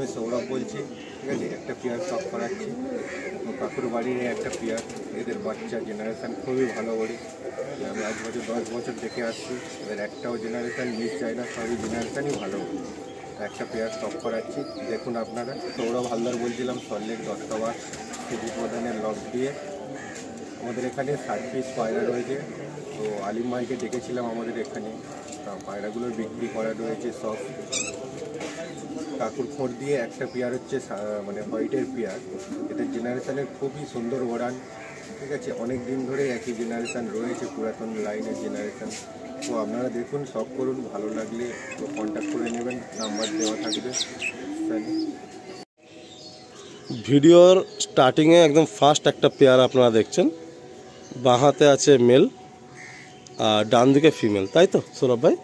আমি সৌরভ বলছি, ঠিক আছে। একটা পেয়ার শখ করাচ্ছি, তো কাকুর বাড়ির একটা পেয়ার, এদের বাচ্চা জেনারেশান খুবই ভালো বলি। আমি আজ বছর 10 বছর দেখে আসছি, এদের একটাও জেনারেশান মিস যায় না, সবই জেনারেশানই ভালো। একটা পেয়ার শখ করাচ্ছি, দেখুন আপনারা। সৌরভ হালদার বলছিলাম, সল্টলেক দত্তবাস সিটি প্রধানের লক দিয়ে। আমাদের এখানে 60 পিস পায়রা রয়েছে, তো আলিম ভাইকে ডেকেছিলাম আমাদের এখানে। পায়রাগুলোর বিক্রি করা রয়েছে সব। কাকুর খোঁড় দিয়ে একটা পেয়ার হচ্ছে মানে হোয়াইটের পেয়ার, এদের জেনারেশানের খুবই সুন্দর ওড়ান, ঠিক আছে। অনেক দিন ধরে একই জেনারেশান রয়েছে, পুরাতন লাইনের জেনারেশান। তো আপনারা দেখুন, শখ করুন, ভালো লাগলে তো কন্ট্যাক্ট করে নেবেন, নাম্বার দেওয়া থাকবে। ভিডিওর স্টার্টিংয়ে একদম ফার্স্ট একটা পেয়ার আপনারা দেখছেন, বাঁ হাতে আছে মেল আর ডান দিকে ফিমেল, তাই তো সৌরভ ভাই?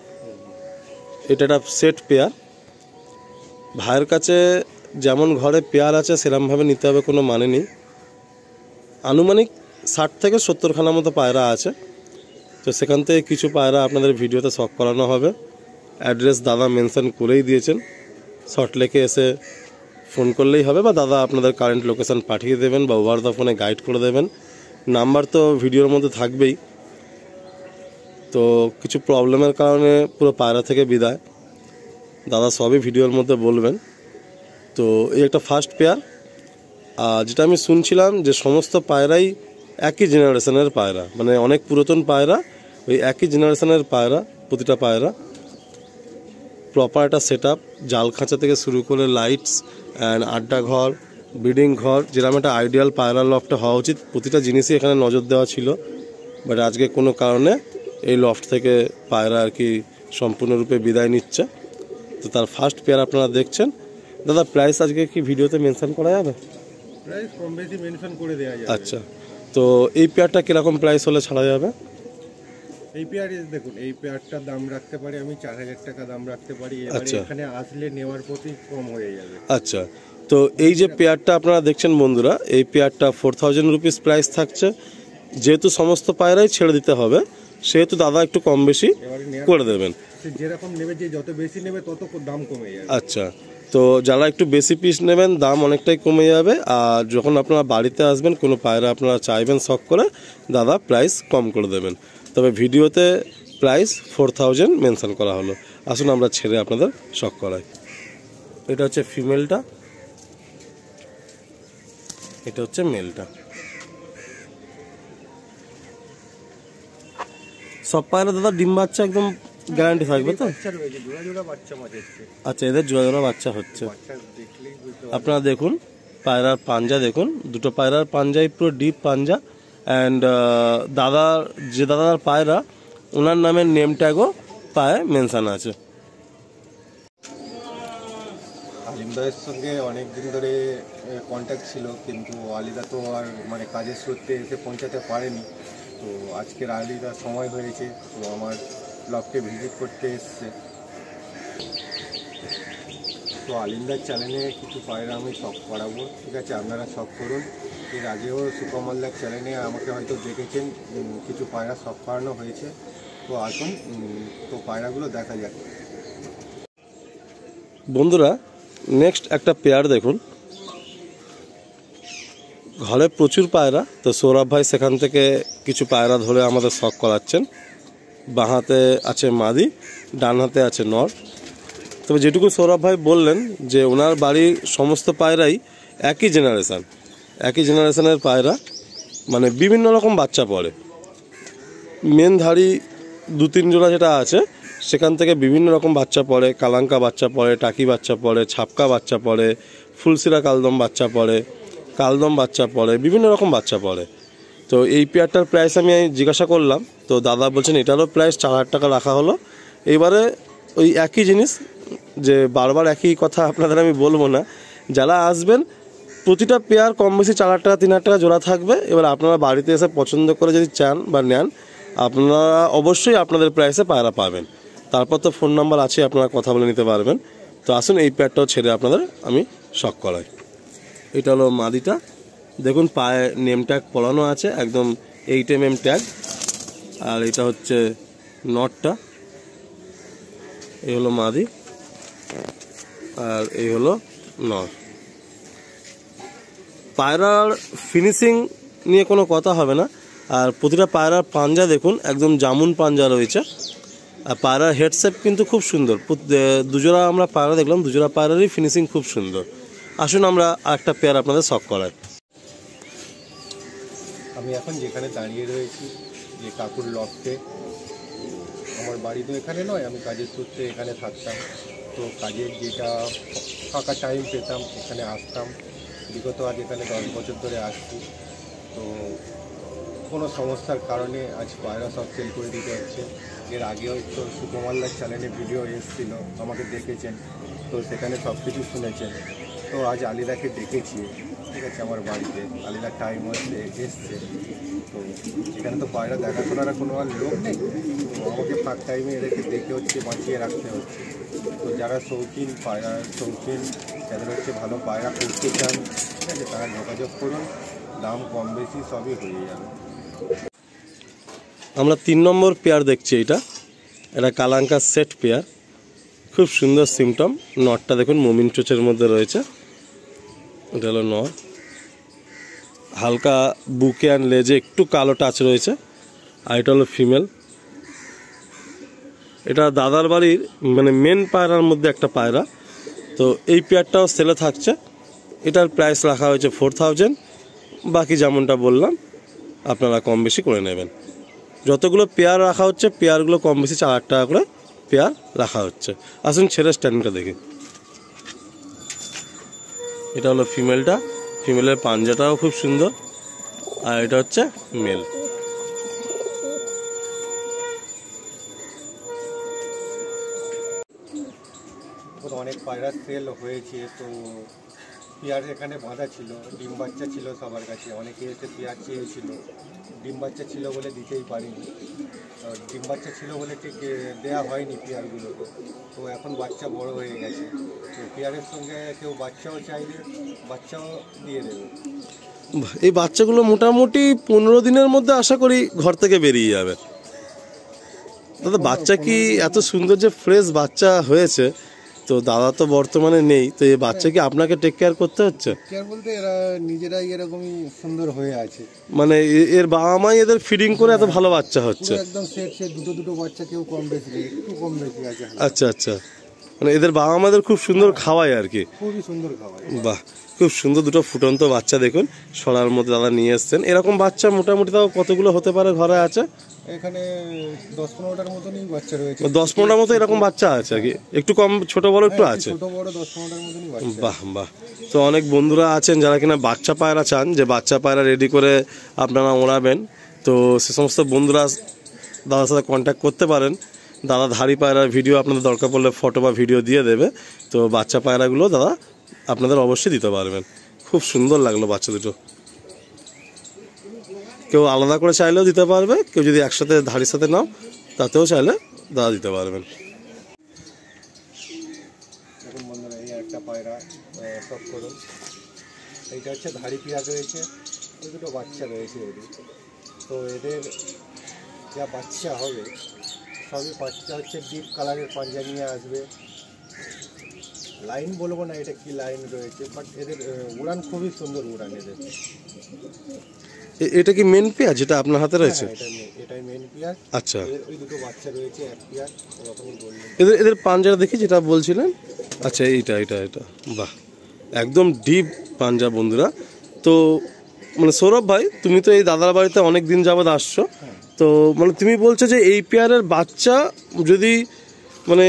এটা একটা সেট পেয়ার। ভাইয়ের কাছে যেমন ঘরে পেয়ার আছে সেরকমভাবে নিতে হবে কোনো মানে নেই। আনুমানিক 60 থেকে 70 খানার মতো পায়রা আছে, তো সেখান থেকে কিছু পায়রা আপনাদের ভিডিওতে শখ করানো হবে। অ্যাড্রেস দাদা মেনশন করেই দিয়েছেন, সল্টলেকে এসে ফোন করলেই হবে, বা দাদা আপনাদের কারেন্ট লোকেশান পাঠিয়ে দেবেন বা ওভার দ্য ফোনে গাইড করে দেবেন। নাম্বার তো ভিডিওর মধ্যে থাকবেই। তো কিছু প্রবলেমের কারণে পুরো পায়রা থেকে বিদায়, দাদা সবই ভিডিওর মধ্যে বলবেন। তো এই একটা ফার্স্ট পেয়ার। আর যেটা আমি শুনছিলাম যে সমস্ত পায়রাই একই জেনারেশনের পায়রা, মানে অনেক পুরাতন পায়রা, ওই একই জেনারেশনের পায়রা প্রতিটা পায়রা। প্রপার একটা সেট আপ, জাল খাঁচা থেকে শুরু করে লাইটস অ্যান্ড আড্ডা ঘর, ব্রিডিং ঘর, যেরকম একটা আইডিয়াল পায়রা লফটে হওয়া উচিত, প্রতিটা জিনিসই এখানে নজর দেওয়া ছিল। বাট আজকে কোনো কারণে এই লফট থেকে পায়রা আর কি সম্পূর্ণরূপে বিদায় নিচ্ছে। তো তার ফার্স্ট পেয়ার আপনারা দেখছেন। দাদা প্রাইস আজকে কি ভিডিওতে মেনশন করা যাবে? প্রাইস কম বেশি মেনশন করে দেওয়া যাবে। আচ্ছা, তো এই পেয়ারটা কীরকম প্রাইস হলে ছাড়া যাবে? এই পেয়ার দেখুন, এই পেয়ারটার দাম রাখতে পারি আমি 4000 টাকা দাম রাখতে পারি। আচ্ছা, এখানে আসলে নেওয়ার প্রতি কম হয়ে যাবে। আচ্ছা, তো এই যে পেয়ারটা আপনারা দেখছেন বন্ধুরা, এই পেয়ারটা 4000 রুপিস প্রাইস থাকছে। যেহেতু সমস্ত পায়রাই ছেড়ে দিতে হবে, সেহেতু দাদা একটু কম বেশি করে দেবেন। যেরকম নেবে, যে যত বেশি নেবে তত দাম কমে যাবে। আচ্ছা, তো যারা একটু বেশি পিস নেবেন দাম অনেকটাই কমে যাবে। আর যখন আপনারা বাড়িতে আসবেন, কোনো পায়রা আপনারা চাইবেন শখ করে, দাদা প্রাইস কম করে দেবেন। তবে ভিডিওতে প্রাইস 4000 মেনশন করা হলো। আসুন আমরা ছেড়ে আপনাদের শখ করাই। এটা হচ্ছে ফিমেলটা, এটা হচ্ছে মেলটা। সব পায়রা দাদা ডিম বাচ্চা একদম গ্যারান্টি থাকবে তো? আচ্ছা, এদের জোড়া জোড়া বাচ্চা হচ্ছে। আপনারা দেখুন পায়রার পাঞ্জা দেখুন, দুটো পায়রার পাঞ্জাই পুরো ডিপ পাঞ্জা। অ্যান্ড দাদার যে দাদার পায়রা, ওনার নামের নেম ট্যাগও পায়ে মেনশন আছে। আলিম ভাইয়ের সঙ্গে অনেক দিন ধরে কন্ট্যাক্ট ছিল, কিন্তু আলিদা তো আর মানে কাজের সূত্রে এসে পৌঁছাতে পারেনি। তো আজকের আলিদার সময় হয়েছে, তো আমার ব্লগকে ভিজিট করতে এসছে। তো আলিমদার চ্যানেলে কিছু পায়রা আমি শখ করাবো, ঠিক আছে। আপনারা শখ করুন। এর আগেও সুকমলদার চ্যানেলে আমাকে হয়তো দেখেছেন, কিছু পায়রা শখ করানো হয়েছে। তো আসুন, তো পায়রাগুলো দেখা যাক। বন্ধুরা নেক্সট একটা পেয়ার দেখুন। ঘরে প্রচুর পায়রা, তো সৌরভ ভাই সেখান থেকে কিছু পায়রা ধরে আমাদের শখ করাচ্ছেন। বাঁ হাতে আছে মাদি, ডান হাতে আছে নর। তবে যেটুকু সৌরভ ভাই বললেন যে ওনার বাড়ির সমস্ত পায়রাই একই জেনারেশনের পায়রা, মানে বিভিন্ন রকম বাচ্চা পড়ে। মেনধারী 2-3 জোড়া যেটা আছে, সেখান থেকে বিভিন্ন রকম বাচ্চা পড়ে। কালাঙ্কা বাচ্চা পড়ে, টাকি বাচ্চা পড়ে, ছাপকা বাচ্চা পড়ে, ফুলসিরা কালদম বাচ্চা পড়ে, কালদম বাচ্চা পড়ে, বিভিন্ন রকম বাচ্চা পড়ে। তো এই পেয়ারটার প্রাইস আমি জিজ্ঞাসা করলাম, তো দাদা বলছেন এটারও প্রাইস 4000 টাকা রাখা হলো। এবারে ওই একই জিনিস, যে বারবার একই কথা আপনাদের আমি বলবো না। যারা আসবেন, প্রতিটা পেয়ার কম বেশি 4000 টাকা 3000 টাকা জোড়া থাকবে। এবার আপনারা বাড়িতে এসে পছন্দ করে যদি চান বা নেন, আপনারা অবশ্যই আপনাদের প্রাইসে পায়রা পাবেন। তারপর তো ফোন নাম্বার আছে, আপনারা কথা বলে নিতে পারবেন। তো আসুন এই পেয়ারটাও ছেড়ে আপনাদের আমি শখ করাই। এটা হলো মাদিটা, দেখুন পায়ে নেম ট্যাগ পড়ানো আছে, একদম 8mm ট্যাগ। আর এটা হচ্ছে নটটা, এই হলো মাদি, আর এই হলো নর। পায়রার ফিনিশিং নিয়ে কোনো কথা হবে না। আর প্রতিটা পায়রার পাঞ্জা দেখুন, একদম জামুন পাঞ্জা রয়েছে। আর পায়রার হেডশেপ কিন্তু খুব সুন্দর। দুজোড়া আমরা পায়রা দেখলাম, দুজোড়া পায়রারই ফিনিশিং খুব সুন্দর। আসুন আমরা আরেকটা পেয়ার আপনাদের শখ করাই। আমি এখন যেখানে দাঁড়িয়ে রয়েছি, যে কাকুর লফটে, আমার বাড়ি তো এখানে নয়, আমি কাজের সূত্রে এখানে থাকতাম। তো কাজের যেটা ফাঁকা টাইম পেতাম এখানে আসতাম। বিগত আজ এখানে 10 বছর ধরে আসছি। তো কোনো সমস্যার কারণে আজ পায়রা সব সেল করে দিতে হচ্ছে। এর আগেও তো সুকুমাল্লার চ্যানেলে ভিডিও এসেছিল, আমাকে দেখেছেন, তো সেখানে সব কিছু শুনেছেন। তো আজ আলিদাকে ডেকেছি, ঠিক আছে, আমার বাড়িতে। আলিদার টাইম হচ্ছে, এসছে। তো এখানে তো পায়রা দেখাশোনার কোনো আর লোক নেই, তো আমাকে ফাঁক টাইমে এদেরকে দেখে হচ্ছে বাঁচিয়ে রাখতে হচ্ছে। তো যারা শৌখিন পায়রা, শৌখিন যাদের হচ্ছে ভালো পায়রা করতে চান, ঠিক আছে, তারা যোগাযোগ করুন, দাম কম বেশি সবই হয়ে যাবে। আমরা 3 নম্বর পেয়ার দেখছি। এটা কালাঙ্কা সেট পেয়ার, খুব সুন্দর সিমটম। নটটা দেখুন মোমিন চোচের মধ্যে রয়েছে, এটা হলো নর। হালকা বুকে অ্যান্ড লেজে একটু কালো টাচ রয়েছে। আর এটা হলো ফিমেল। এটা দাদার বাড়ির মানে মেন পায়রার মধ্যে একটা পায়রা। তো এই পেয়ারটাও সেলে থাকছে। এটার প্রাইস রাখা হয়েছে 4000। বাকি যেমনটা বললাম আপনারা কম বেশি করে নেবেন। যতগুলো পেয়ার রাখা হচ্ছে পেয়ারগুলো কম বেশি 4000 টাকা করে পেয়ার রাখা হচ্ছে। আসুন ছেড়ে স্ট্যান্ডিংটা দেখি। এটা হলো ফিমেলটা, ফিমেলের পাঞ্জাটাও খুব সুন্দর। আর এটা হচ্ছে মেল। অনেক পায়রা সেল হয়েছে। তো পেয়ার এখানে বাঁধা ছিল, ডিম বাচ্চা ছিল সবার কাছে। অনেকে এসে পেয়ার চেয়েছিল, ডিম বাচ্চা ছিল বলে দিতেই পারিনি। ডিম বাচ্চা ছিল বলে ঠিক দেওয়া হয়নি পেয়ারগুলোকে। তো এখন বাচ্চা বড় হয়ে গেছে, তো পেয়ারের সঙ্গে কেউ বাচ্চাও চাইলে বাচ্চাও দিয়ে দেবে। এই বাচ্চাগুলো মোটামুটি 15 দিনের মধ্যে আশা করি ঘর থেকে বেরিয়ে যাবে। দাদা বাচ্চা কি এত সুন্দর যে ফ্রেশ বাচ্চা হয়েছে? তো দাদা তো বর্তমানে নেই, তো এই বাচ্চা কি আপনাকে টেক কেয়ার করতে হচ্ছে? কেয়ার বলতে এরা নিজেরাই এরকমই সুন্দর হয়ে আছে। মানে এর বাবা মাই এদের ফিডিং করে এত ভালো বাচ্চা হচ্ছে? একদম সেট সেট, দুটো বাচ্চা, কেউ কম বেশি নেই, একটু কম বেশি আছে। আচ্ছা আচ্ছা, মানে এদের বাবা মাদের খুব সুন্দর খাওয়ায় আর কি? খুবই সুন্দর খাওয়ায়। বাহ, খুব সুন্দর দুটো ফুটন্ত বাচ্চা দেখুন সরার মধ্যে দাদা নিয়ে এসছেন। এরকম বাচ্চা মোটামুটি তাও কতগুলো হতে পারে ঘরে আছে? এখানে 10-15টার মতনই বাচ্চা রয়েছে। 10-15টার মতো এরকম বাচ্চা আছে আর কি? একটু কম ছোট বড় একটু আছে? ছোট বড় 10-15টার মতনই বাচ্চা। বাহ বাহ। তো অনেক বন্ধুরা আছেন যারা কিনা বাচ্চা পায়রা চান, যে বাচ্চা পায়রা রেডি করে আপনারা ওড়াবেন। তো সে সমস্ত বন্ধুরা দাদার সাথে কন্ট্যাক্ট করতে পারেন। দাদা ধাড়ি পায়রার ভিডিও আপনাদের দরকার পড়লে ফটো বা ভিডিও দিয়ে দেবে। তো বাচ্চা পায়রাগুলো দাদা আপনাদের অবশ্যই দিতে পারবেন। খুব সুন্দর লাগলো বাচ্চা দুটো। কেউ আলাদা করে চাইলেও দিতে পারবে, কেউ যদি একসাথে ধাড়ির সাথে নাও তাতেও চাইলে দাদা দিতে পারবেন। দেখুন বন্ধুরা, এই একটা পায়রা সব করুন। এইটা হচ্ছে ধাড়ি পেঁয়াজ রয়েছে, ওই দুটো বাচ্চা রয়েছে এদের। তো এদের যা বাচ্চা হবে সবই বাচ্চা হচ্ছে ডিপ কালারের পাঞ্জা নিয়ে আসবে। লাইন বলবো না এটা কি লাইন রয়েছে, বাট এদের উড়ান খুবই সুন্দর উড়ান এদের। এটা কি মেন পেঁয়াজ যেটা আপনার হাতে রয়েছে? এটাই মেন পেঁয়াজ। আচ্ছা, ওই দুটো বাচ্চা রয়েছে এক পেঁয়াজ, ওরকমই বললেন। এদের পাঞ্জাটা দেখি যেটা বলছিলেন। আচ্ছা, এটা বাহ, একদম ডিপ পাঞ্জা বন্ধুরা। তো মানে সৌরভ ভাই, তুমি তো এই দাদার বাড়িতে অনেক দিন যাবত আসছো। তো মানে তুমি বলছো যে এই পেয়ারের বাচ্চা যদি মানে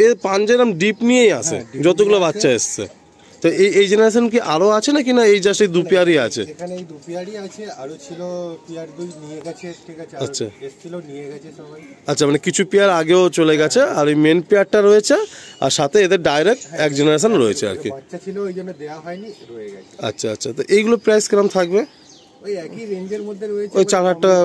এর পাঞ্জা এরকম ডিপ নিয়েই আসে যতগুলো বাচ্চা এসছে। তো এই জেনারেশন কি আরো আছে নাকি না এই জাস্ট এই 2 পেয়ারই আছে? এখানে এই 2 পেয়ারই আছে, আরো ছিল পেয়ার 2 নিয়ে গেছে, ঠিক আছে। আচ্ছা, এসছিল নিয়ে গেছে সবাই। আচ্ছা, মানে কিছু পেয়ার আগেও চলে গেছে আর এই মেন পেয়ারটা রয়েছে, আর সাথে এদের ডাইরেক্ট এক জেনারেশন রয়েছে আর কি। বাচ্চা ছিল ওই জন্য দেয়া হয়নি, রয়ে গেছে। আচ্ছা আচ্ছা, তো এইগুলো প্রাইস কিরকম থাকবে? ওই একই রেঞ্জের মধ্যে রয়েছে, ওই 4000 টাকা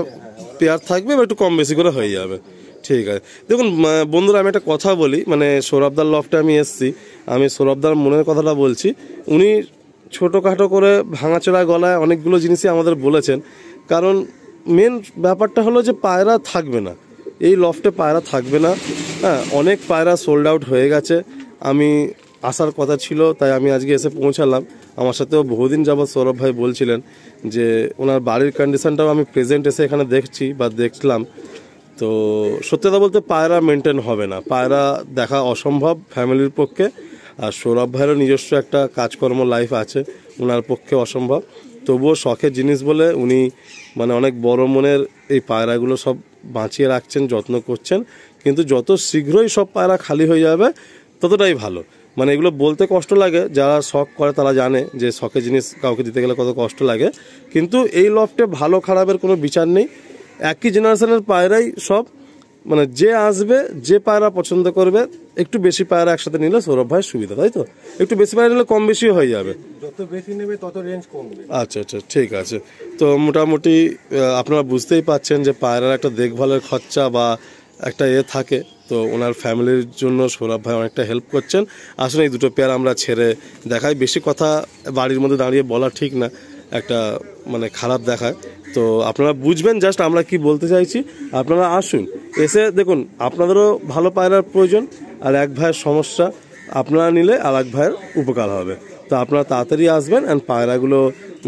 পেয়ার থাকবে, বা একটু কম বেশি করে হয়ে যাবে। ঠিক আছে। দেখুন বন্ধুরা, আমি একটা কথা বলি, মানে সৌরভদার লফটে আমি এসছি, আমি সৌরভদার মনের কথাটা বলছি। উনি ছোটোখাটো করে ভাঙাচোরা গলায় অনেকগুলো জিনিসই আমাদের বলেছেন। কারণ মেন ব্যাপারটা হলো যে পায়রা থাকবে না, এই লফটে পায়রা থাকবে না। হ্যাঁ, অনেক পায়রা সোল্ড আউট হয়ে গেছে। আমি আসার কথা ছিল, তাই আমি আজকে এসে পৌঁছালাম। আমার সাথেও বহুদিন যাবৎ সৌরভ ভাই বলছিলেন যে ওনার বাড়ির কন্ডিশনটাও আমি প্রেজেন্ট এসে এখানে দেখছি বা দেখলাম। তো সত্যি কথা বলতে পায়রা মেনটেন হবে না, পায়রা দেখা অসম্ভব ফ্যামিলির পক্ষে। আর সৌরভ ভাইয়েরও নিজস্ব একটা কাজকর্ম লাইফ আছে, ওনার পক্ষে অসম্ভব। তবুও শখের জিনিস বলে উনি মানে অনেক বড় মনের এই পায়রাগুলো সব বাঁচিয়ে রাখছেন, যত্ন করছেন। কিন্তু যত শীঘ্রই সব পায়রা খালি হয়ে যাবে ততটাই ভালো। মানে এগুলো বলতে কষ্ট লাগে, যারা শখ করে তারা জানে যে শখের জিনিস কাউকে দিতে গেলে কত কষ্ট লাগে। কিন্তু এই লফটে ভালো খারাপের কোনো বিচার নেই, একই জেনারেশনের পায়রাই সব। মানে যে আসবে, যে পায়রা পছন্দ করবে, একটু বেশি পায়রা একসাথে নিলে সৌরভ ভাইয়ের সুবিধা, তাই তো? একটু বেশি পায়রা নিলে কম বেশি হয়ে যাবে, যত বেশি নেবে তত রেঞ্জ কমবে। আচ্ছা আচ্ছা, ঠিক আছে। তো মোটামুটি আপনারা বুঝতেই পাচ্ছেন যে পায়রার একটা দেখভালের খরচা বা একটা থাকে। তো ওনার ফ্যামিলির জন্য সৌরভ ভাই অনেকটা হেল্প করছেন। আসলে এই দুটো পেয়ার আমরা ছেড়ে দেখাই, বেশি কথা বাড়ির মধ্যে দাঁড়িয়ে বলা ঠিক না, একটা মানে খারাপ দেখায়। তো আপনারা বুঝবেন জাস্ট আমরা কি বলতে চাইছি। আপনারা আসুন, এসে দেখুন, আপনাদেরও ভালো পায়রার প্রয়োজন, আর এক ভাইয়ের সমস্যা আপনারা নিলে আর এক ভাইয়ের উপকার হবে। তো আপনারা তাড়াতাড়ি আসবেন অ্যান্ড পায়রাগুলো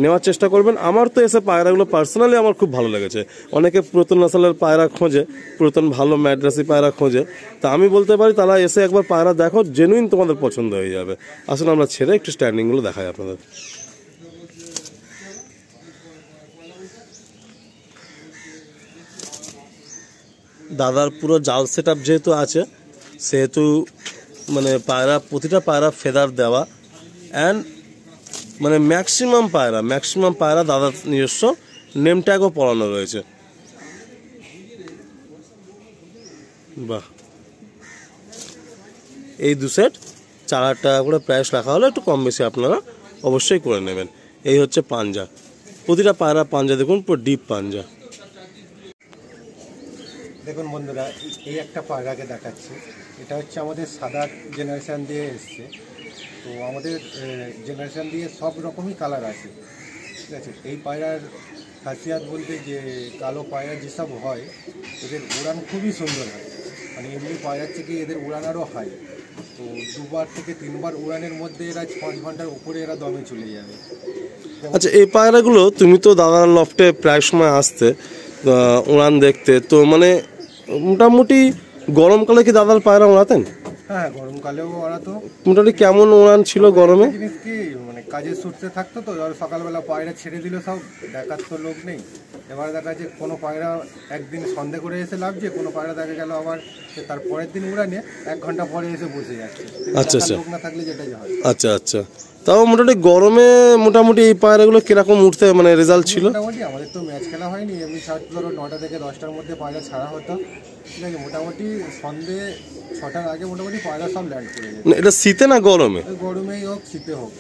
নেওয়ার চেষ্টা করবেন। আমার তো এসে পায়রাগুলো পার্সোনালি আমার খুব ভালো লেগেছে। অনেকে পুরাতন নসলের পায়রা খোঁজে, পুরাতন ভালো ম্যাড্রাসি পায়রা খোঁজে। তা আমি বলতে পারি তারা এসে একবার পায়রা দেখো, জেনুইন তোমাদের পছন্দ হয়ে যাবে। আসলে আমরা ছেড়ে একটু স্ট্যান্ডিংগুলো দেখাই আপনাদের। দাদার পুরো জাল সেট আপ যেহেতু আছে, সেহেতু মানে পায়রা, প্রতিটা পায়রা ফেদার দেওয়া, অ্যান্ড মানে ম্যাক্সিমাম পায়রা দাদার নিজস্ব নেম ট্যাগও পড়ানো রয়েছে। বাহ, এই দু সেট 4,000 টাকা করে প্রাইস রাখা হলো, একটু কম বেশি আপনারা অবশ্যই করে নেবেন। এই হচ্ছে পাঞ্জা, প্রতিটা পায়রা পাঞ্জা দেখুন, পুরো ডিপ পাঞ্জা। দেখুন বন্ধুরা, এই একটা পায়রাকে দেখাচ্ছি। এটা হচ্ছে আমাদের সাদা জেনারেশান দিয়ে এসছে। তো আমাদের জেনারেশান দিয়ে সব রকমই কালার আছে, ঠিক আছে। এই পায়রার খাসিয়াত বলতে যে কালো পায়রা যেসব হয়, এদের উড়ান খুবই সুন্দর হয়। মানে এমনি পায়রার থেকে এদের উড়ান আরও হাই। তো 2বার থেকে 3বার উড়ানের মধ্যে এরা 5 ঘন্টার উপরে এরা দমে চলে যাবে। আচ্ছা, এই পায়রাগুলো তুমি তো দাদার লফটে প্রায় সময় আসতে উড়ান দেখতে, তো মানে মোটামুটি গরমকালে কি দাদার পায়রা ওড়াতেন? হ্যাঁ, গরমকালেও ওড়াতো। মোটামুটি কেমন উড়ান ছিল গরমে? জিনিস কি মানে কাজের সূত্রে থাকতো, তো এবার সকালবেলা পায়রা ছেড়ে দিল, সব দেখার তো লোক নেই। এবার দেখা যায় কোনো পায়রা একদিন সন্ধ্যে করে এসে লাভছে, কোনো পায়রা দেখা গেল আবার তার পরের দিন উড়ানে 1 ঘন্টা পরে এসে বসে যাচ্ছে। আচ্ছা আচ্ছা, লোক না থাকলে যেটাই হয়। আচ্ছা আচ্ছা। তাও মোটামুটি গরমে মোটামুটি এই পায়রাগুলো কিরকম উঠতে মানে রেজাল্ট ছিল? মোটামুটি আমাদের তো ম্যাচ খেলা হয়নি, এমনি ধরো 9টা থেকে 10টার মধ্যে পায়রা ছাড়া হতো, ঠিক আছে। মোটামুটি সন্ধ্যে 6টার আগে মোটামুটি পায়রা সব ল্যান্ড করে যেত। এটা শীতে না গরমে? গরমেই হোক শীতে হোক,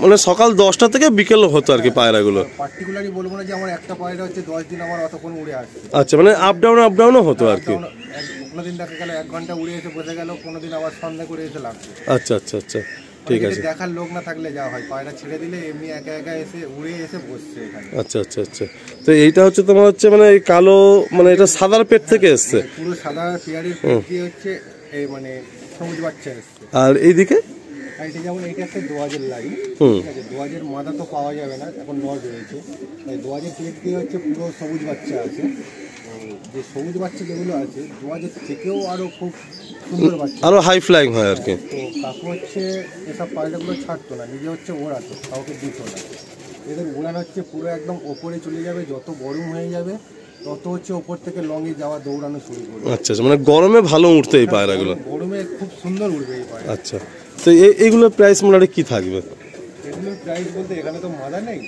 মানে সকাল 10টা থেকে বিকেল হতো আর কি পায়রাগুলো? পার্টিকুলারলি বলবো না যে আমার একটা পায়রা হচ্ছে 10 দিন আমার অতক্ষণ উড়ে আসছে। আচ্ছা, মানে আপ ডাউনও হতো আর কি? কোনোদিন দেখা গেল 1 ঘন্টা উড়ে এসে বসে গেল, কোনোদিন আবার সন্ধ্যা করে এসে লাগছে। আচ্ছা আচ্ছা আচ্ছা, ঠিক আছে। দেখার লোক না থাকলে যা হয়, পায়রা ছেড়ে দিলে এমনি একা একা এসে উড়ে এসে বসছে এখানে। আচ্ছা আচ্ছা আচ্ছা। তো এইটা হচ্ছে তোমার হচ্ছে মানে এই কালো, মানে এটা সাদার পেট থেকে এসছে? পুরো সাদা পেয়ারের পেট দিয়ে হচ্ছে এই মানে সবুজ বাচ্চা এসছে। আর এইদিকে এটা যেমন এইটা একটা 2000 লাইন, ঠিক আছে। 2000 মাদা তো পাওয়া যাবে না, এখন নর রয়েছে। তাই 2000 পেট দিয়ে হচ্ছে পুরো সবুজ বাচ্চা আছে। যে সবুজ বাচ্চা যেগুলো আছে 2000 থেকেও আরো খুব সুন্দর বাচ্চা, আরো হাই ফ্লাইং হয় আর কি। তো কাকু হচ্ছে এসব পায়রাগুলো ছাড়তো না, নিজে হচ্ছে ওড়াতো, কাউকে দিত না। এদের উড়ান হচ্ছে পুরো একদম ওপরে চলে যাবে, যত গরম হয়ে যাবে তত হচ্ছে ওপর থেকে লঙে যাওয়া দৌড়ানো শুরু করবে। আচ্ছা আচ্ছা, মানে গরমে ভালো উঠতে এই পায়রাগুলো? গরমে খুব সুন্দর উড়বে এই পায়রা। আচ্ছা, তো এইগুলোর প্রাইস মোটামুটি কি থাকবে? এগুলোর প্রাইস বলতে এখানে তো মাদা নেই,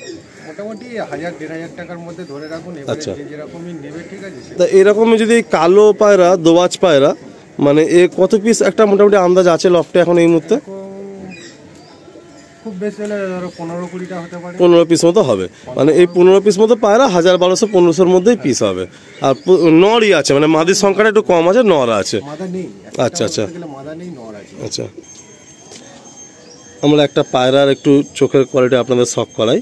মোটামুটি 1000-1500 টাকার মধ্যে ধরে রাখুন। এবারে যে যেরকমই নেবে, ঠিক আছে। তা এরকমই যদি কালো পায়রা, দোবাজ পায়রা, মানে এ কত পিস একটা মোটামুটি আন্দাজ আছে লফটে এখন এই মুহূর্তে? খুব বেশি হলে ধরো 15-20টা হতে পারে। 15 পিস মতো হবে, মানে এই 15 পিস মতো পায়রা 1000-1200-1500-র মধ্যেই পিস হবে। আর নরই আছে, মানে মাদির সংখ্যাটা একটু কম আছে, নর আছে। মাদা নেই। আচ্ছা আচ্ছা, মাদা নেই, নর আছে। আচ্ছা, আমরা একটা পায়রার একটু চোখের কোয়ালিটি আপনাদের শখ করাই।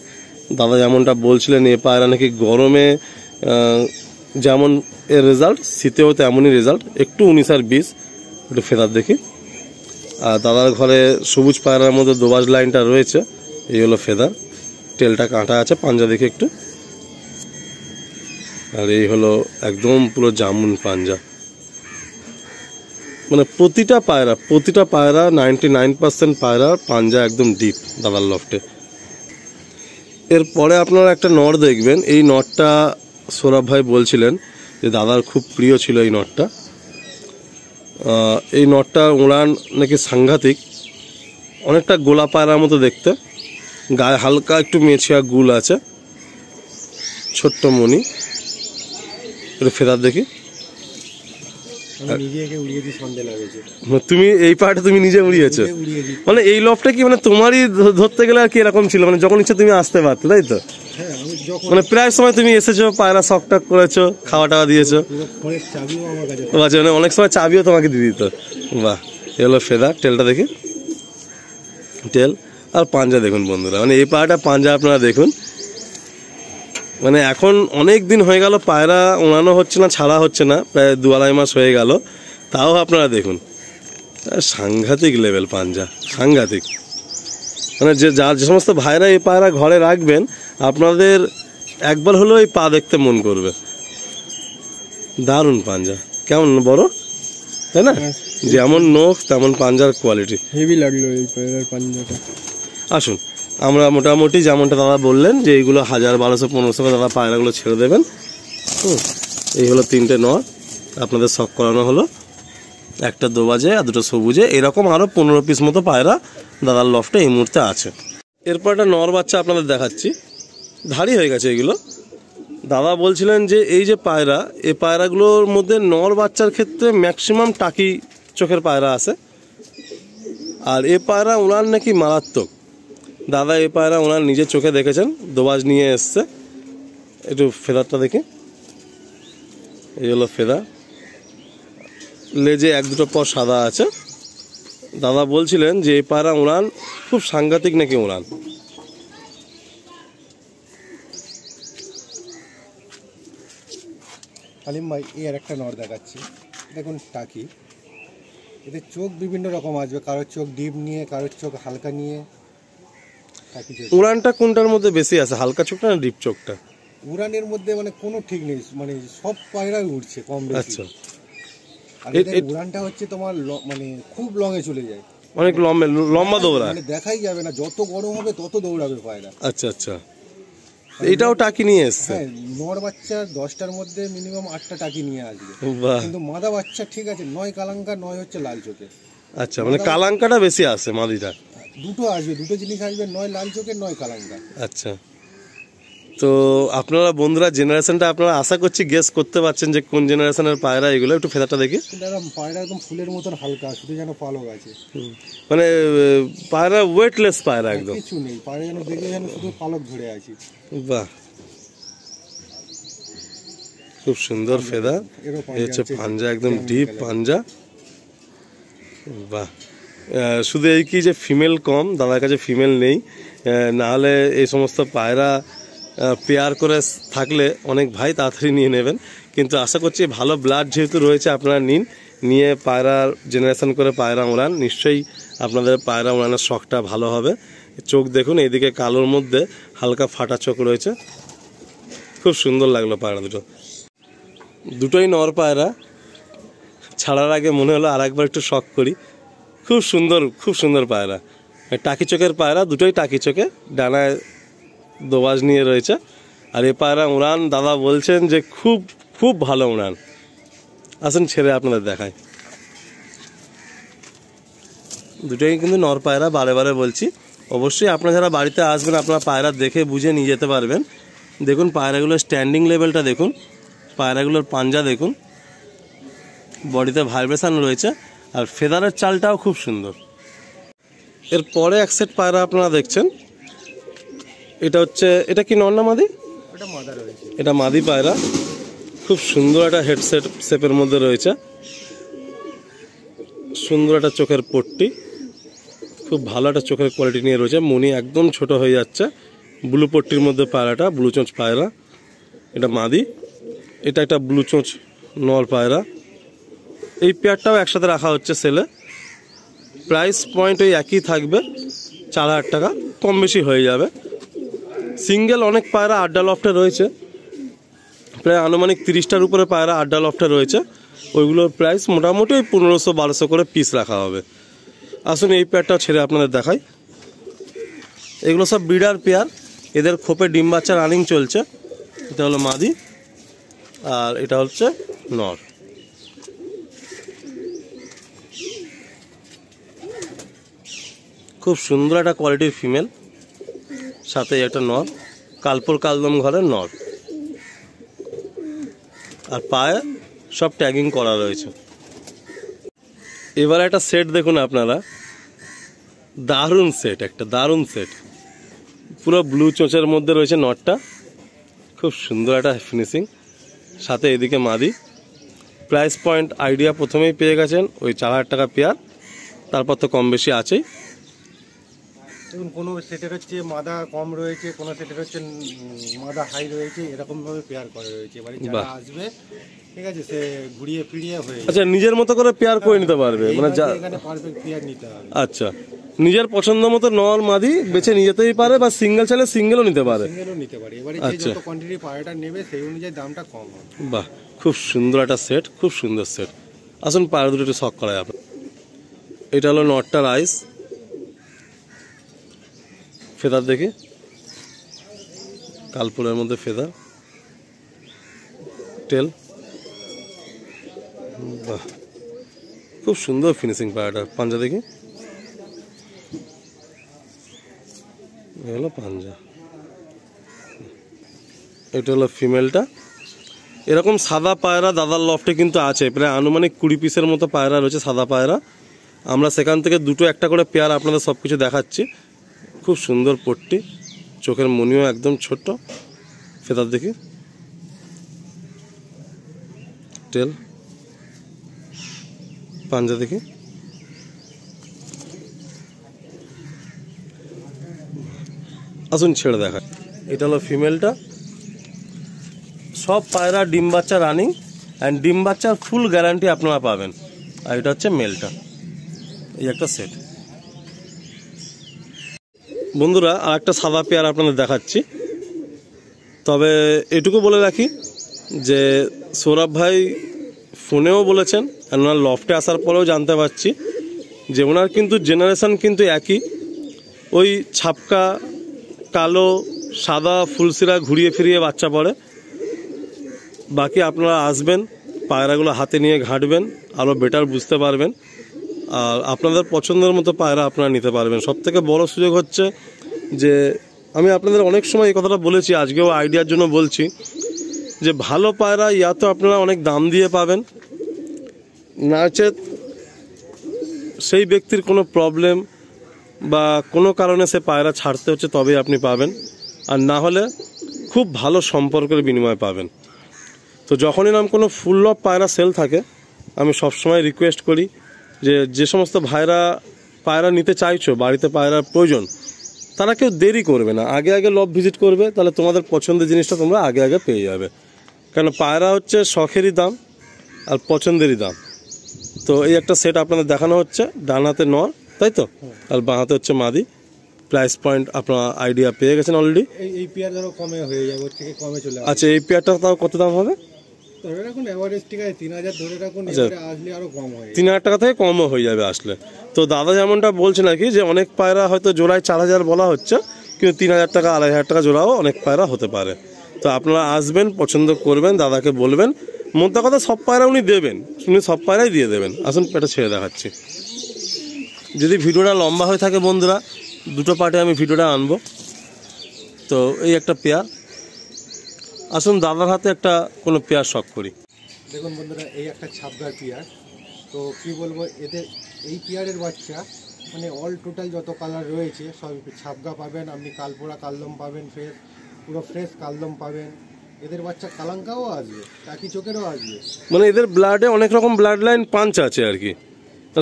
দাদা যেমনটা বলছিলেন, এই পায়রা নাকি গরমে যেমন এর রেজাল্ট, শীতেও তেমনই রেজাল্ট। একটু 19 আর 20, একটু ফেদার দেখি। আর দাদার ঘরে সবুজ পায়রার মধ্যে দোবাজ লাইনটা রয়েছে। এই হলো ফেদার, টেলটা কাঁটা আছে, পাঞ্জা দেখে একটু। আর এই হলো একদম পুরো জামুন পাঞ্জা। মানে প্রতিটা পায়রা 99% পায়রা পাঞ্জা একদম ডিপ দাদার লফটে। এরপরে আপনারা একটা নর দেখবেন। এই নরটা সৌরভ ভাই বলছিলেন যে দাদার খুব প্রিয় ছিল এই নরটা। এই নরটা উড়ান নাকি সাংঘাতিক, অনেকটা গোলা পায়রার মতো দেখতে, গায়ে হালকা একটু মেছিয়া গুল আছে, ছোট্ট মনি। একটু ফেদার দেখি। তুমি এই পাটা তুমি নিজে উড়িয়েছো? মানে এই লফটা কি মানে তোমারই ধরতে গেলে আর কি এরকম ছিল, মানে যখন ইচ্ছে তুমি আসতে পারতে, তাই তো? মানে প্রায় সময় তুমি এসেছো, পায়রা শক টক করেছো, খাওয়া টাওয়া দিয়েছো। আচ্ছা, মানে অনেক সময় চাবিও তোমাকে দিয়ে দিত। বাহ, এ হলো ফেদার। টেলটা দেখি, টেল আর পাঞ্জা দেখুন বন্ধুরা। মানে এই পায়রাটা পাঞ্জা আপনারা দেখুন। মানে এখন অনেক দিন হয়ে গেল পায়রা ওড়ানো হচ্ছে না, ছাড়া হচ্ছে না, প্রায় 2-2.5 মাস হয়ে গেল। তাও আপনারা দেখুন, সাংঘাতিক লেভেল পাঞ্জা, সাংঘাতিক। মানে যে সমস্ত ভাইরা এই পায়রা ঘরে রাখবেন, আপনাদের একবার হলেও এই পা দেখতে মন করবে। দারুণ পাঞ্জা, কেমন বড়, তাই না? যেমন নখ তেমন পাঞ্জার কোয়ালিটি। হেভি লাগলো এই পায়রার পাঞ্জাটা। আসুন, আমরা মোটামুটি যেমনটা দাদা বললেন যে এইগুলো 1000-1200-1500 দাদা পায়রাগুলো ছেড়ে দেবেন। এই হলো 3টে নর আপনাদের শখ করানো হলো, একটা দোবাজে আর 2টো সবুজে। এরকম আরও 15 পিস মতো পায়রা দাদার লফটে এই মুহূর্তে আছে। এরপর একটা নর বাচ্চা আপনাদের দেখাচ্ছি, ধাড়ি হয়ে গেছে এগুলো। দাদা বলছিলেন যে এই যে পায়রা, এই পায়রাগুলোর মধ্যে নর বাচ্চার ক্ষেত্রে ম্যাক্সিমাম টাকি চোখের পায়রা আছে। আর এ পায়রা উড়ান নাকি মারাত্মক। দাদা এই পায়রা ওনার নিজের চোখে দেখেছেন, দোবাজ নিয়ে এসছে। একটু ফেদারটা দেখি, এই হলো ফেদার। লেজে 1-2টো পর সাদা আছে। দাদা বলছিলেন যে এই পায়রা উড়ান খুব সাংঘাতিক নাকি উড়ান। আলিম ভাই, এর একটা নর দেখাচ্ছি, দেখুন টাকি। এদের চোখ বিভিন্ন রকম আসবে, কারোর চোখ ডিপ নিয়ে, কারোর চোখ হালকা নিয়ে। উড়ানটা কোনটার মধ্যে বেশি আছে, হালকা চোখটা না ডিপ চোখটা? উড়ানের মধ্যে মানে কোনো ঠিক নেই, মানে সব পায়রাই উড়ছে কম বেশি। আচ্ছা, আর উড়ানটা হচ্ছে তোমার মানে খুব লংয়ে চলে যায়, অনেক লম্বা দৌড়া, মানে দেখাই যাবে না, যত গরম হবে তত দৌড়াবে পায়রা। আচ্ছা আচ্ছা, এটাও টাকি নিয়ে এসছে? হ্যাঁ, নর বাচ্চা 10টার মধ্যে মিনিমাম 8টা টাকি নিয়ে আসবে। কিন্তু মাদা বাচ্চা ঠিক আছে, 9 কালাঙ্কা, 9 হচ্ছে লাল চোখে। আচ্ছা, মানে কালাঙ্কাটা বেশি আসে, মাদিটা? দুটো আসবে, দুটো জিনিস আসবে, 9 লাল চোখে, 9 কালাঙ্কা। আচ্ছা, তো আপনারা বন্ধুরা জেনারেশনটা আপনারা আশা করছি গেস করতে পারছেন যে কোন জেনারেশনের পায়রা এগুলো। একটু ফেদারটা দেখি। পায়রা একদম ফুলের মতন হালকা, শুধু যেন পালক আছে। মানে পায়রা ওয়েটলেস পায়রা, একদম কিছু নেই, পায়রা যেন দেখলে যেন শুধু পালক ধরে আছে। বাহ, খুব সুন্দর ফেদার। এই হচ্ছে পাঞ্জা, একদম ডিপ পাঞ্জা। বাহ, শুধু এই কি যে ফিমেল কম, দাদার কাছে ফিমেল নেই, নাহলে এই সমস্ত পায়রা পেয়ার করে থাকলে অনেক ভাই তাড়াতাড়ি নিয়ে নেবেন। কিন্তু আশা করছি ভালো ব্লাড যেহেতু রয়েছে, আপনারা নিয়ে পায়রার জেনারেশন করে পায়রা ওড়ান, নিশ্চয়ই আপনাদের পায়রা ওড়ানোর শখটা ভালো হবে। চোখ দেখুন, এইদিকে কালোর মধ্যে হালকা ফাটা চোখ রয়েছে, খুব সুন্দর লাগলো পায়রা দুটো। দুটোই নর পায়রা, ছাড়ার আগে মনে হলো আর একবার একটু শখ করি। খুব সুন্দর পায়রা, টাকি চোখের পায়রা, দুটোই টাকি চোখে, ডানায় দোবাজ নিয়ে রয়েছে। আর এ পায়রা উড়ান দাদা বলছেন যে খুব ভালো উড়ান। আসুন ছেড়ে আপনাদের দেখায়। দুটোই কিন্তু নর পায়রা, বারে বলছি। অবশ্যই আপনারা যারা বাড়িতে আসবেন আপনারা পায়রা দেখে বুঝে নিয়ে যেতে পারবেন। দেখুন পায়রাগুলোর স্ট্যান্ডিং লেভেলটা দেখুন, পায়রাগুলোর পাঞ্জা দেখুন, বডিতে ভাইব্রেশন রয়েছে, আর ফেদারের চালটাও খুব সুন্দর। এরপরে এক সেট পায়রা আপনারা দেখছেন, এটা কি নর না মাদি? এটা মাদি পায়রা, খুব সুন্দর একটা হেডসেট শেপের মধ্যে রয়েছে, সুন্দর একটা চোখের পট্টি, খুব ভালো একটা চোখের কোয়ালিটি নিয়ে রয়েছে। মনি একদম ছোট হয়ে যাচ্ছে, ব্লু পট্টির মধ্যে পায়রাটা, ব্লু চোঁচ পায়রা। এটা মাদি, এটা একটা ব্লু চোঁচ নর পায়রা। এই পেয়ারটাও একসাথে রাখা হচ্ছে সেলে। প্রাইস পয়েন্ট ওই একই থাকবে, 4000 টাকা, কম বেশি হয়ে যাবে। সিঙ্গেল অনেক পায়রা আড্ডা লফটে রয়েছে, প্রায় আনুমানিক 30টার উপরে পায়রা আড্ডা লফটে রয়েছে। ওইগুলোর প্রাইস মোটামুটি 1500-1200 করে পিস রাখা হবে। আসুন এই পেয়ারটা ছেড়ে আপনাদের দেখাই। এগুলো সব ব্রিডার পেয়ার, এদের খোপে ডিম বাচ্চা রানিং চলছে। এটা হলো মাদি আর এটা হচ্ছে নর। খুব সুন্দর একটা কোয়ালিটির ফিমেল, সাথে একটা নর, কালপুর কালদম ঘরের নর, আর পায়ে সব ট্যাগিং করা রয়েছে। এবার একটা সেট দেখুন আপনারা, দারুণ সেট, একটা দারুণ সেট, পুরো ব্লু চোঁচের মধ্যে রয়েছে নটটা, খুব সুন্দর একটা ফিনিশিং, সাথে এদিকে মাদি। প্রাইস পয়েন্ট আইডিয়া প্রথমেই পেয়ে গেছেন, ওই 4000 টাকা পেয়ার, তারপর তো কম বেশি আছেই। দেখুন কোনো সেটের হচ্ছে মাদা কম রয়েছে, কোনো সেটের হচ্ছে মাদা হাই রয়েছে, এরকমভাবে পেয়ার করা রয়েছে। এবারে যারা আসবে ঠিক আছে সে ঘুরিয়ে ফিরিয়ে হয়ে যাবে। আচ্ছা, নিজের মতো করে পেয়ার করে নিতে পারবে, মানে এখানে পারফেক্ট পেয়ার নিতে হবে। আচ্ছা, নিজের পছন্দ মতো নর মাদি বেছে নিয়ে যেতেই পারে, বা সিঙ্গেল চাইলে সিঙ্গেলও নিতে পারে। সিঙ্গেলও নিতে পারে, এবারে যে যত কোয়ান্টিটি পায়রাটা নেবে সেই অনুযায়ী দামটা কম হবে। বাহ, খুব সুন্দর একটা সেট, খুব সুন্দর সেট। আসুন পায়রা দুটো একটু শখ করায় আপনার। এটা হলো নটটার আইস, ফেদার দেখি, কালপুরের মধ্যে ফেদার, টেল, বাহ খুব সুন্দর ফিনিশিং পায়রাটার। পাঞ্জা দেখি, হলো পাঞ্জা। এটা হলো ফিমেলটা। এরকম সাদা পায়রা দাদার লফটে কিন্তু আছে, প্রায় আনুমানিক 20 পিসের মতো পায়রা রয়েছে সাদা পায়রা। আমরা সেখান থেকে দুটো একটা করে পেয়ার আপনাদের সব কিছু দেখাচ্ছি। খুব সুন্দর পট্টি, চোখের মনিও একদম ছোট, ফেদার দেখি, টেল, পাঞ্জা দেখি, আসুন ছেড়ে দেখা। এটা হলো ফিমেলটা। সব পায়রা ডিম বাচ্চা রানিং, অ্যান্ড ডিম বাচ্চার ফুল গ্যারান্টি আপনারা পাবেন। আর এটা হচ্ছে মেলটা, এই একটা সেট। বন্ধুরা আর একটা সাদা পেয়ার আপনাদের দেখাচ্ছি, তবে এটুকু বলে রাখি যে সৌরভ ভাই ফোনেও বলেছেন, আর ওনার লফটে আসার পরেও জানতে পারছি যে ওনার কিন্তু জেনারেশন কিন্তু একই, ওই ছাপকা কালো সাদা ফুলসিরা ঘুরিয়ে ফিরিয়ে বাচ্চা পড়ে। বাকি আপনারা আসবেন, পায়রাগুলো হাতে নিয়ে ঘাঁটবেন, আরও বেটার বুঝতে পারবেন, আর আপনাদের পছন্দের মতো পায়রা আপনারা নিতে পারবেন। সবথেকে বড় সুযোগ হচ্ছে যে আমি আপনাদের অনেক সময় এই কথাটা বলেছি, আজকেও আইডিয়ার জন্য বলছি, যে ভালো পায়রা ইয়া তো আপনারা অনেক দাম দিয়ে পাবেন, নাচেত সেই ব্যক্তির কোনো প্রবলেম বা কোনো কারণে সে পায়রা ছাড়তে হচ্ছে তবেই আপনি পাবেন, আর না হলে খুব ভালো সম্পর্কের বিনিময়ে পাবেন। তো যখনই নাম কোনো ফুল লফ পায়রা সেল থাকে, আমি সবসময় রিকোয়েস্ট করি যে সমস্ত ভাইরা পায়রা নিতে চাইছো, বাড়িতে পায়রার প্রয়োজন, তারা কেউ দেরি করবে না, আগে আগে লফ ভিজিট করবে, তাহলে তোমাদের পছন্দের জিনিসটা তোমরা আগে আগে পেয়ে যাবে। কারণ পায়রা হচ্ছে শখেরই দাম আর পছন্দেরই দাম। তো এই একটা সেট আপনাদের দেখানো হচ্ছে, ডান হাতে নর তাই তো, আর বাঁ হাতে হচ্ছে মাদি। প্রাইস পয়েন্ট আপনারা আইডিয়া পেয়ে গেছেন অলরেডি। এই পেয়ার ধরো কমে হয়ে যাবে, ওর থেকে কমে চলে আসবে। আচ্ছা, এই পেয়ারটা তাও কত দাম হবে? ধরে রাখুন এভারেজ ঠিক আছে 3000 ধরে রাখুন, এবারে আসলে আরো কম হয়, 3000 টাকা থেকে কমও হয়ে যাবে আসলে। তো দাদা যেমনটা বলছে নাকি যে অনেক পায়রা হয়তো জোড়ায় 4000 বলা হচ্ছে, কিন্তু 3000 টাকা 2500 টাকা জোড়াও অনেক পায়রা হতে পারে। তো আপনারা আসবেন, পছন্দ করবেন, দাদাকে বলবেন, মোদ্দা কথা সব পায়রা উনি দেবেন, উনি সব পায়রাই দিয়ে দেবেন। আসুন এটা ছেড়ে দেখাচ্ছি। যদি ভিডিওটা লম্বা হয়ে থাকে বন্ধুরা, দুটো পার্টে আমি ভিডিওটা আনবো। তো এই একটা পেয়ার, আসুন দাদার হাতে একটা কোনো পেয়ার শখ করি। দেখুন বন্ধুরা, এই একটা ছাপগার পেয়ার, তো কি বলবো, এদের এই পেয়ারের বাচ্চা মানে অল টোটাল যত কালার রয়েছে সব ছাপগা পাবেন, আপনি কালপোড়া কালদম পাবেন, পুরো ফ্রেশ কালদম পাবেন, এদের বাচ্চা কালাঙ্কাও আসবে, টাকি চোখেরও আসবে। মানে এদের ব্লাডে অনেক রকম ব্লাড লাইন পাঞ্চ আছে আর কি,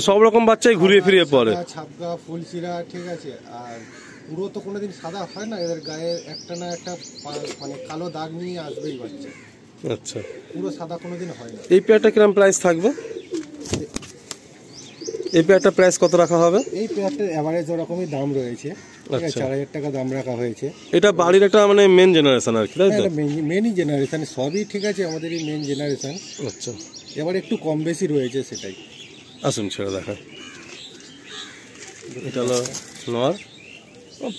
সব রকম বাচ্চাই ঘুরিয়ে ফিরিয়ে পড়ে। ছাপগা ফুলসিরা ঠিক আছে, আর পুরো তো কোনোদিন সাদা হয় না, এদের গায়ে একটা না একটা মানে কালো দাগ নিয়ে আসবেই বাচ্চা। আচ্ছা, পুরো সাদা কোনোদিন হয় না। এই পেয়ারটা কিরকম প্রাইস থাকবে? এই পেয়ারটা প্রাইস কত রাখা হবে? এই পেয়ারটার অ্যাভারেজ ওরকমই দাম রয়েছে, ঠিক আছে, আচ্ছা। 4000 টাকা দাম রাখা হয়েছে। এটা বাড়ির একটা মানে মেন জেনারেশন আর কি, তাই তো? মেনই জেনারেশন, সবই ঠিক আছে, আমাদেরই মেন জেনারেশন। আচ্ছা, এবার একটু কম বেশি রয়েছে, সেটাই। আসুন ছেড়ে দেখা। এটা হলো নর,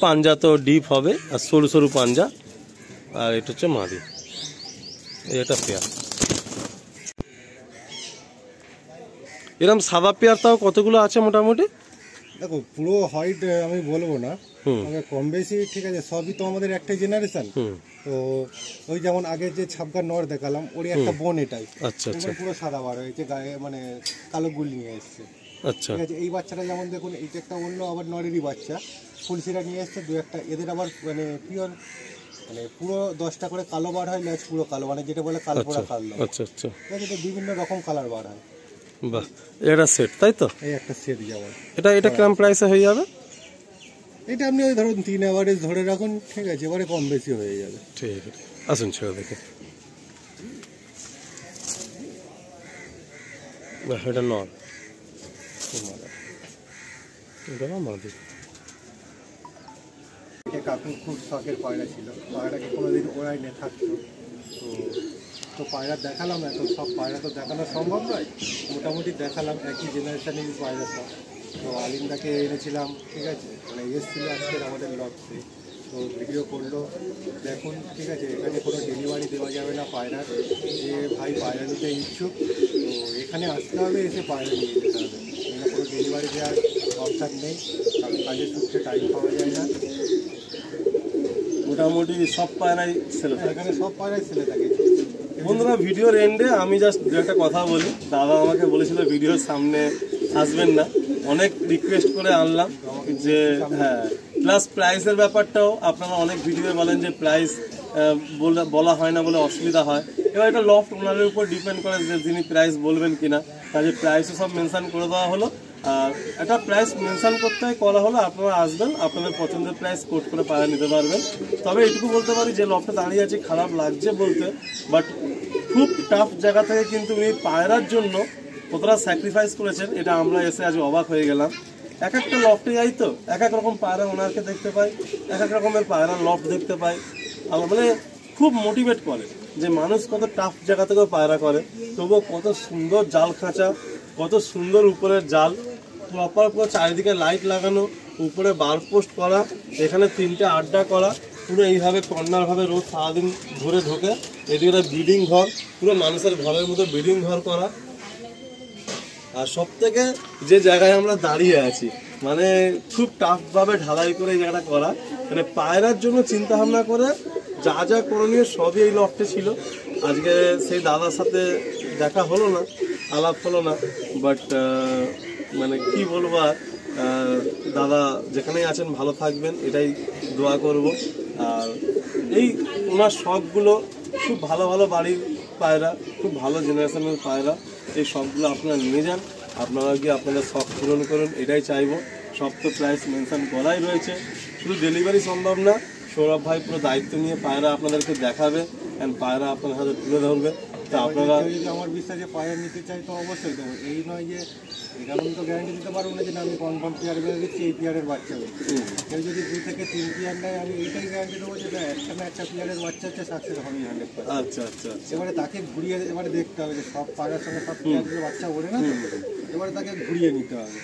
পাঞ্জা তো ডিপ হবে আর সরু সরু পাঞ্জা, আর এটা হচ্ছে মাদি। এটা পেয়ার এরকম সাদা পেয়ার তাও কতগুলো আছে মোটামুটি? দেখো পুরো হোয়াইট আমি বলবো না, তবে কম বেশি ঠিক আছে, সবই তো আমাদের একটাই জেনারেশন। তো ওই যেমন আগে যে ছাপকার নর দেখালাম, ওরই একটা বোন এটাই। আচ্ছা আচ্ছা পুরো সাদা বার হয়েছে, গায়ে মানে কালো গুল নিয়ে এসছে, আচ্ছা ঠিক আছে। এই বাচ্চাটা যেমন দেখুন, এইটা একটা অন্য আবার নরেরই বাচ্চা, ফুলসিরা নিয়ে এসছে দু একটা। এদের আবার মানে পিওর মানে পুরো 10টা করে কালো বার হয়, লেজ পুরো কালো, মানে যেটা বলে কালো পোড়া কালো। আচ্ছা আচ্ছা, ঠিক আছে, তো বিভিন্ন রকম কালার বার হয়। বাহ, এটা সেট তাই তো? এই একটা সেট যেমন এটা কেমন প্রাইসে হয়ে যাবে? এটা আপনি ওই ধরুন 3 অ্যাভারেজ ধরে রাখুন, ঠিক আছে, এবারে কম বেশি হয়ে যাবে। ঠিক আছে, আসুন ছেড়ে দেখে। বাহ, এটা নর, এটা মাদি। কাকুর খুব শখের পায়রা ছিল, পায়রাটাকে কোনোদিন ওড়াই নিয়ে থাকতো। তো পায়রা দেখালাম, এখন সব পায়রা তো দেখানো সম্ভব নয়, মোটামুটি দেখালাম একই জেনারেশনেরই পায়রা সব। তো আলিন্দাকে এনেছিলাম, ঠিক আছে, মানে এসেছিলো আজকের আমাদের লক্ষ্যে, তো ভিডিও করলো দেখুন, ঠিক আছে। এখানে কোনো ডেলিভারি দেওয়া যাবে না পায়রার, যে ভাই পায়রা নিতে ইচ্ছুক তো এখানে আসতে হবে, এসে পায়রা নিয়ে যেতে হবে। এখানে কোনো ডেলিভারি দেওয়ার অপশান নেই, কারণ কাজের সূত্রে টাইম পাওয়া যায় না। মোটামুটি সব পায়রাই ছেলে থাকে এখানে সব পায়রাই ছেলে থাকে। বন্ধুরা। ভিডিওর এন্ডে আমি জাস্ট দু একটা কথা বলি। দাদা আমাকে বলেছিল ভিডিওর সামনে আসবেন না, অনেক রিকোয়েস্ট করে আনলাম যে হ্যাঁ, প্লাস প্রাইসের ব্যাপারটাও আপনারা অনেক ভিডিও বলেন যে প্রাইস বলা হয় না বলে অসুবিধা হয়। এবার এটা লফট ওনারের উপর ডিপেন্ড করে যে যিনি প্রাইস বলবেন কিনা, কাজে প্রাইসও সব মেনশন করে দেওয়া হলো। আর একটা প্রাইস মেনশন করতে করা হলো, আপনারা আসবেন, আপনাদের পছন্দের প্রাইস কোট করে পায়রা নিতে পারবেন। তবে এটুকু বলতে পারি যে লফটে দাঁড়িয়ে আছে, খারাপ লাগছে বলতে, বাট খুব টাফ জায়গা থেকে কিন্তু উনি পায়রার জন্য কতটা স্যাক্রিফাইস করেছেন এটা আমরা এসে আজ অবাক হয়ে গেলাম। এক একটা লফটে যাই তো এক এক রকম পায়রা ওনারকে দেখতে পাই, এক এক রকমের পায়রা লফট দেখতে পাই। আমার মানে খুব মোটিভেট করে যে মানুষ কত টাফ জায়গা থেকেও পায়রা করে, তবুও কত সুন্দর জাল খাঁচা, কত সুন্দর উপরের জাল, প্রপার পুরো চারিদিকে লাইট লাগানো, উপরে বার পোস্ট করা, এখানে 3টে আড্ডা করা, পুরো এইভাবে কর্নারভাবে রোজ সারাদিন ধরে ঢোকে। এদিকে একটা ব্রিডিং ঘর, পুরো মানুষের ঘরের মতো ব্রিডিং ঘর করা। আর সব থেকে যে জায়গায় আমরা দাঁড়িয়ে আছি, মানে খুব টাফভাবে ঢালাই করে এই জায়গাটা করা, মানে পায়রার জন্য চিন্তা ভাবনা করে যা যা করণীয় সবই এই লফটে ছিল। আজকে সেই দাদার সাথে দেখা হলো না, আলাপ হলো না, বাট মানে কি বলবো আর, দাদা যেখানেই আছেন ভালো থাকবেন এটাই দোয়া করব। আর এই ওনার শখগুলো খুব ভালো ভালো বাড়ির পায়রা, খুব ভালো জেনারেশনের পায়রা, এই শখগুলো আপনারা নিয়ে যান, আপনারা গিয়ে আপনাদের শখ পূরণ করুন, এটাই চাইবো। সব তো প্রাইস মেনশন করাই রয়েছে, শুধু ডেলিভারি সম্ভব না, সৌরভ ভাই পুরো দায়িত্ব নিয়ে পায়রা আপনাদেরকে দেখাবে অ্যান্ড পায়রা আপনাদের হাতে তুলে ধরবে। তো আপনারা যদি আমার বিশ্বাসে পায়রা নিতে চাই তো অবশ্যই দেবো, এই নয় যে এখানে তো গ্যারান্টি দিতে পারবো না যে না আমি কনফার্ম পেয়ার বেড়ে দিচ্ছি এই পেয়ারের বাচ্চা হবে। কেউ যদি 2 থেকে 3 পেয়ার নেয় আমি এইটাই গ্যারান্টি দেবো যে একটা না একটা পেয়ারের বাচ্চা হচ্ছে সাকসেস হবে 100%। আচ্ছা আচ্ছা, এবারে তাকে ঘুরিয়ে এবারে দেখতে হবে যে সব পায়রার সঙ্গে সব পেয়ারের বাচ্চা ওড়ে না, এবারে তাকে ঘুরিয়ে নিতে হবে।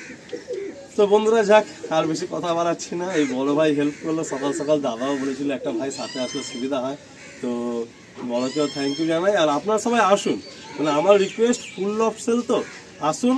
তো বন্ধুরা যাক, আর বেশি কথা বাড়াচ্ছি না। এই বড় ভাই হেল্প করলো, সকাল সকাল দাদাও বলেছিল একটা ভাই সাথে আসলে সুবিধা হয়, তো বড়কেও থ্যাংক ইউ জানাই। আর আপনারা সবাই আসুন, মানে আমার রিকোয়েস্ট, ফুল অফ সেল তো আসুন,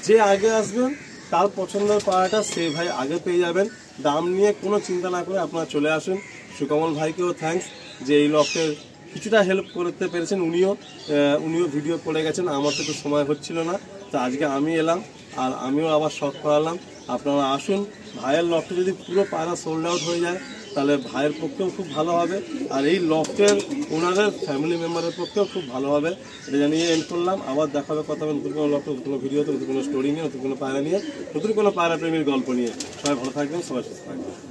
যে আগে আসবেন তার পছন্দের পায়রাটা সে ভাই আগে পেয়ে যাবেন। দাম নিয়ে কোনো চিন্তা না করে আপনারা চলে আসুন। সুকমল ভাইকেও থ্যাঙ্কস যে এই লফটের কিছুটা হেল্প করতে পেরেছেন, উনিও ভিডিও করে গেছেন, আমার তো একটু সময় হচ্ছিল না, তো আজকে আমি এলাম আর আমিও আবার শখ করালাম। আপনারা আসুন, ভাইয়ের লফটে যদি পুরো পায়রা সোল্ড আউট হয়ে যায় তাহলে ভাইয়ের পক্ষেও খুব ভালো হবে, আর এই লফটের ওনাদের ফ্যামিলি মেম্বারের পক্ষেও খুব ভালো হবে। এটা জানিয়ে এন্ড করলাম। আবার দেখা হবে কথা হবে নতুন কোনো লফটে, নতুন কোনো ভিডিওতে, নতুন কোনো স্টোরি নিয়ে, নতুন কোনো পায়রা নিয়ে, নতুন কোনো পায়রা প্রেমীর গল্প নিয়ে। সবাই ভালো থাকবেন, সবাই সুস্থ থাকবেন।